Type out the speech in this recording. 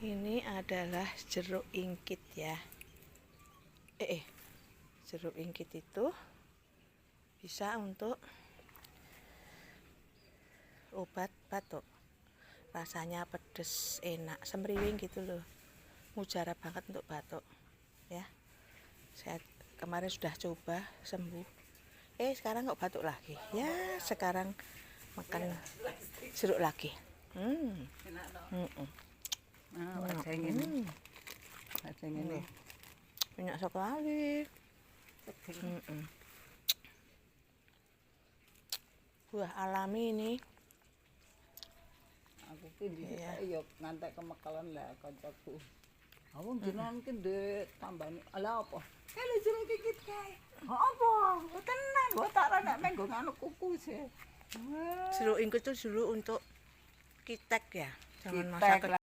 Ini adalah jeruk ingkit ya. Jeruk ingkit itu bisa untuk obat batuk. Rasanya pedes, enak, semriwing gitu loh. Mujarab banget untuk batuk ya. Saya kemarin sudah coba sembuh. Sekarang kok batuk lagi. Ya, sekarang makan jeruk lagi. Ada ini. Banyak sekali. Buah alami ini. Aku ki yo ngantek kemekalan lah kancaku. Awong jenengan ki ndek tambani. Ala apa? Kalau jeruk gigit kae. Apa? Tenan, mbok tak nek menggo nganu kuku sih. Jeruk ingkit itu dulu untuk kitek ya. Jangan Kitek masa